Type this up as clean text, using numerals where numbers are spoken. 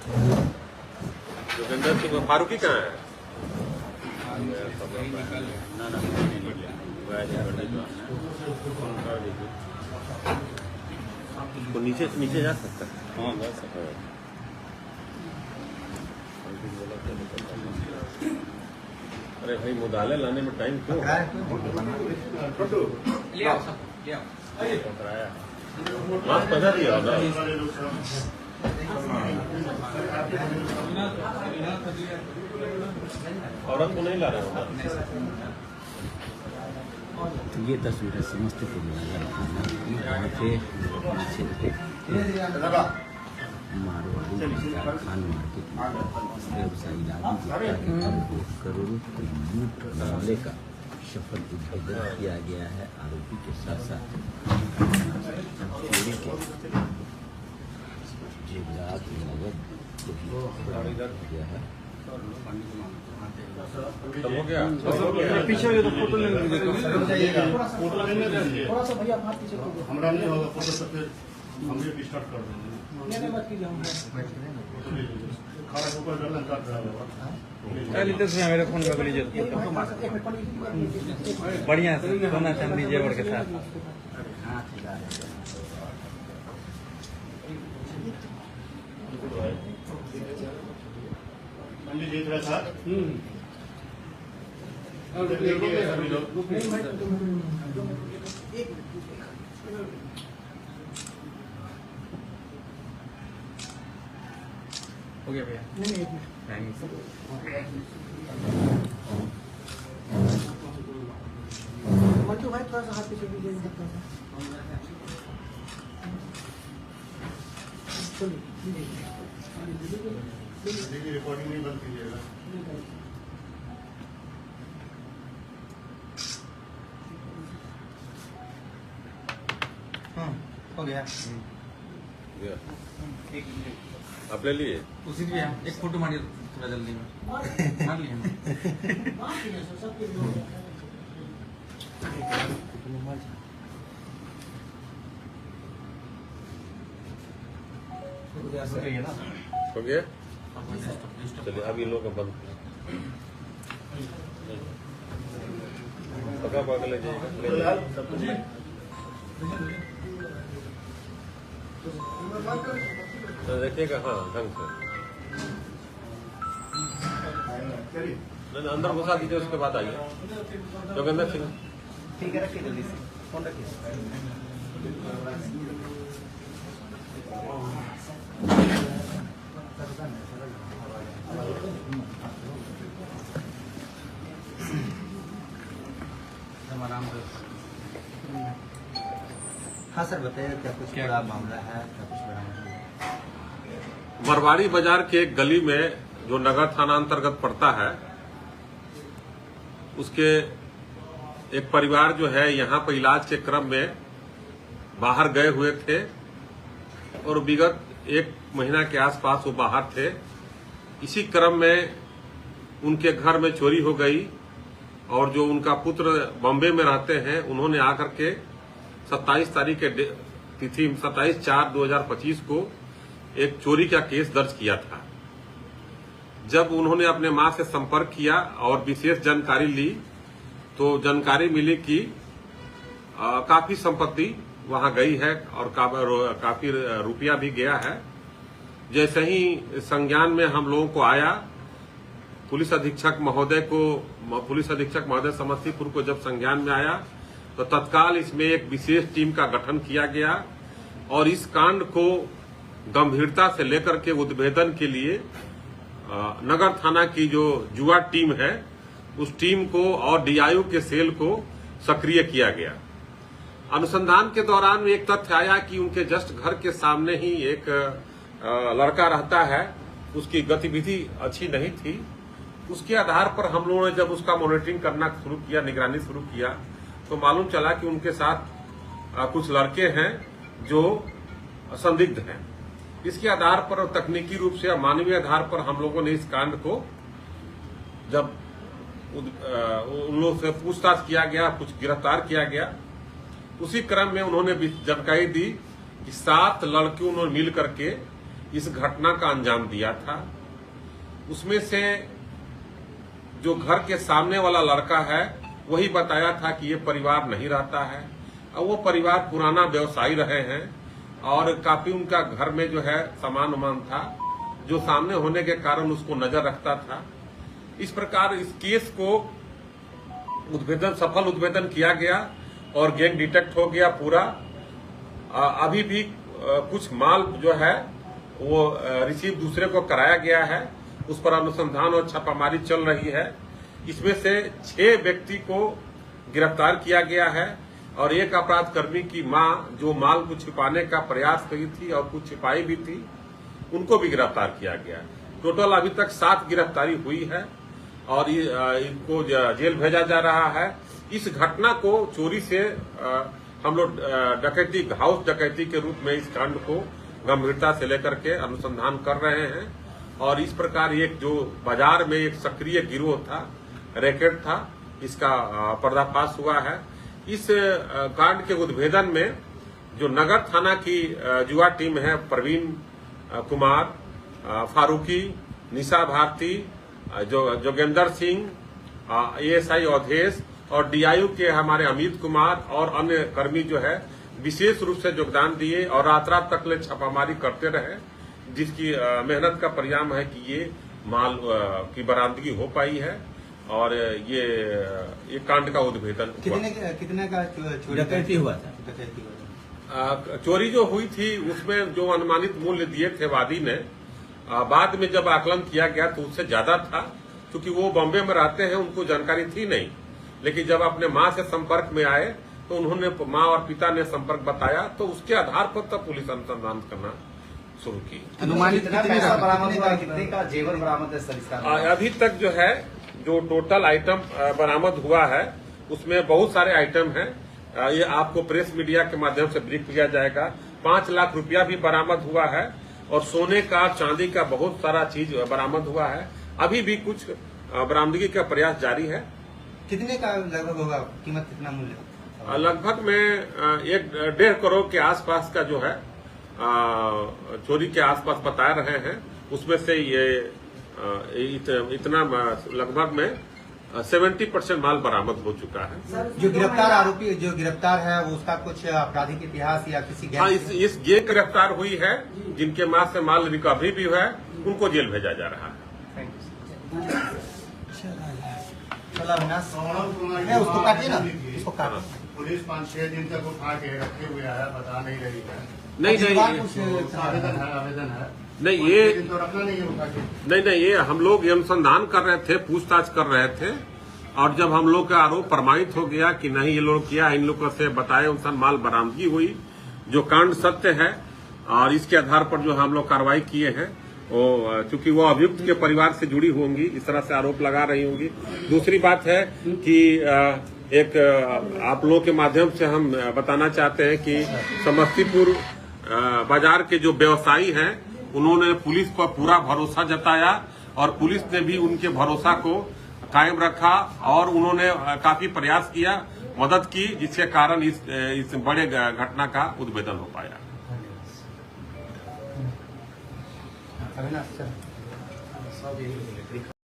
जोगिंदर सिंह फारूकी कहाँ है? तो नीचे नीचे जा सकता है। हाँ जा सकता है। अरे भाई मुदाले लाने में टाइम क्यों? मास्क पहना दिया होगा। औरत को नहीं ला रहे होगा। ये तस्वीर है समस्तीपुर नगर थाना की, जहाँ पे मारवाड़ी खान मार्केट में व्यवसायी राजू करोड़ों की लूट मामले का सफल उद्भेदन किया गया है। आरोपी के साथ साथ चोरी के जेवरात नगद को भी बरामद किया है। हो गया पीछे तो फोटो लेने थोड़ा सा भैया हाथ पीछे हमारा नहीं होगा फोटो तो फिर हम भी स्टार्ट कर देंगे। मत कीजिए हम खाना ऊपर कर लें काट रहा चलिए तो मेरे फोन में लीजिए बढ़िया सोना चांदी जेवर के साथ। जीत रहा था हो गया भैया। थैंक्स। मंटू भाई थोड़ा सा हाथ पीछे लीजिए। रिकॉर्डिंग नहीं बंद कीजिएगा। हो गया। आप ले लिए? उसी भी एक फोटो मारिए थोड़ा जल्दी में। मार लिए हो गया। चलिए अब इन लोगों का बंद पका पका ले जाइएगा। तो देखिएगा हाँ ढंग से नहीं अंदर घुसा दीजिए, उसके बाद आइए। जोगिंदर सिंह ठीक है, रखिए जल्दी से फोन रखिए। हाँ सर बताइए, क्या कुछ बड़ा मामला है, क्या कुछ बड़ा मामला है? मरवाड़ी बाजार के एक गली में जो नगर थाना अंतर्गत पड़ता है, उसके एक परिवार जो है यहाँ पर इलाज के क्रम में बाहर गए हुए थे और विगत 1 महीना के आसपास वो बाहर थे। इसी क्रम में उनके घर में चोरी हो गई और जो उनका पुत्र बॉम्बे में रहते हैं, उन्होंने आकर के 27 तारीख के तिथि 27/4/2025 को एक चोरी का केस दर्ज किया था। जब उन्होंने अपने मां से संपर्क किया और विशेष जानकारी ली तो जानकारी मिली कि काफी संपत्ति वहां गई है और काफी रुपया भी गया है। जैसे ही संज्ञान में हम लोगों को आया, पुलिस अधीक्षक महोदय समस्तीपुर को जब संज्ञान में आया तो तत्काल इसमें एक विशेष टीम का गठन किया गया और इस कांड को गंभीरता से लेकर के उद्भेदन के लिए नगर थाना की जो जुआ टीम है उस टीम को और डीआईओ के सेल को सक्रिय किया गया। अनुसंधान के दौरान एक तथ्य आया कि उनके जस्ट घर के सामने ही एक लड़का रहता है, उसकी गतिविधि अच्छी नहीं थी। उसके आधार पर हम लोगों ने जब उसका मॉनिटरिंग करना शुरू किया, निगरानी शुरू किया, तो मालूम चला कि उनके साथ कुछ लड़के हैं जो संदिग्ध हैं। इसके आधार पर तकनीकी रूप से मानवीय आधार पर हम लोगों ने इस कांड को जब उन लोगों से पूछताछ किया गया, कुछ गिरफ्तार किया गया। उसी क्रम में उन्होंने जानकारी दी कि 7 लड़कियों ने मिल करके इस घटना का अंजाम दिया था। उसमें से जो घर के सामने वाला लड़का है वही बताया था कि ये परिवार नहीं रहता है, और वो परिवार पुराना व्यवसायी रहे हैं और काफी उनका घर में जो है सामान उमान था जो सामने होने के कारण उसको नजर रखता था। इस प्रकार इस केस को सफल उद्भेदन किया गया और गैंग डिटेक्ट हो गया पूरा। अभी भी कुछ माल जो है वो रिसीव दूसरे को कराया गया है, उस पर अनुसंधान और छापामारी चल रही है। इसमें से 6 व्यक्ति को गिरफ्तार किया गया है और एक अपराध कर्मी की मां जो माल को छिपाने का प्रयास करी थी और कुछ छिपाई भी थी, उनको भी गिरफ्तार किया गया। टोटल अभी तक 7 गिरफ्तारी हुई है और इनको जेल भेजा जा रहा है। इस घटना को चोरी से हम लोग डकैती, हाउस डकैती के रूप में इस कांड को गंभीरता से लेकर के अनुसंधान कर रहे हैं और इस प्रकार एक जो बाजार में एक सक्रिय गिरोह था, रैकेट था, इसका पर्दाफाश हुआ है। इस कांड के उद्भेदन में जो नगर थाना की युवा टीम है, प्रवीण कुमार, फारूकी, निशा भारती, जोगेंद्र सिंह, एएसआई अवधेश और डीआईयू के हमारे अमित कुमार और अन्य कर्मी जो है विशेष रूप से योगदान दिए और रात रात तक ले छापामारी करते रहे, जिसकी मेहनत का परिणाम है कि ये माल की बरामदगी हो पाई है और ये कांड का उद्भेदन कितने का डकैती हुआ था? चोरी जो हुई थी उसमें जो अनुमानित मूल्य दिए थे वादी ने, बाद में जब आकलन किया गया तो उससे ज्यादा था, क्योंकि वो बॉम्बे में रहते हैं, उनको जानकारी थी नहीं। लेकिन जब अपने मां से संपर्क में आए तो उन्होंने, मां और पिता ने संपर्क बताया, तो उसके आधार पर तब पुलिस अनुसंधान करना शुरू की। अनुमानित कितना पैसा बरामद हुआ, कितने का जेवर बरामद है सर? अभी तक जो है जो टोटल आइटम बरामद हुआ है उसमें बहुत सारे आइटम हैं। ये आपको प्रेस मीडिया के माध्यम से ब्रीफ किया जाएगा। 5 लाख रुपया भी बरामद हुआ है और सोने का, चांदी का बहुत सारा चीज बरामद हुआ है। अभी भी कुछ बरामदगी का प्रयास जारी है। कितने का लगभग होगा, कीमत कितना मूल्य? लगभग में 1.5 करोड़ के आसपास का जो है चोरी के आसपास बता रहे हैं। उसमें से ये इतना लगभग में 70% माल बरामद हो चुका है। जो गिरफ्तार आरोपी, जो गिरफ्तार है, वो उसका कुछ आपराधिक इतिहास या किसी इस गैंग गिरफ्तार हुई है जिनके माल से माल रिकवरी भी है, उनको जेल भेजा जा रहा है। उसको काटिए ना, उसको काटिए। पुलिस 5-6 दिन तक उठा के रखे हुए है, बता नहीं रही है। नहीं आवेदन है नहीं, ये तो रखना नहीं है उठा के। नहीं, ये हम लोग अनुसंधान कर रहे थे, पूछताछ कर रहे थे और जब हम लोग का आरोप प्रमाणित हो गया कि नहीं ये लोग किया, इन लोगों से बताए अनुसार माल बरामदगी हुई, जो कांड सत्य है और इसके आधार पर जो हम लोग कार्रवाई किए हैं, चूंकि वो अभियुक्त के परिवार से जुड़ी होंगी, इस तरह से आरोप लगा रही होंगी। दूसरी बात है कि एक आप लोगों के माध्यम से हम बताना चाहते हैं कि समस्तीपुर बाजार के जो व्यवसायी हैं उन्होंने पुलिस पर पूरा भरोसा जताया और पुलिस ने भी उनके भरोसा को कायम रखा और उन्होंने काफी प्रयास किया, मदद की, जिसके कारण इस बड़े घटना का उद्भेदन हो पाया। अविनाश सर, सब यही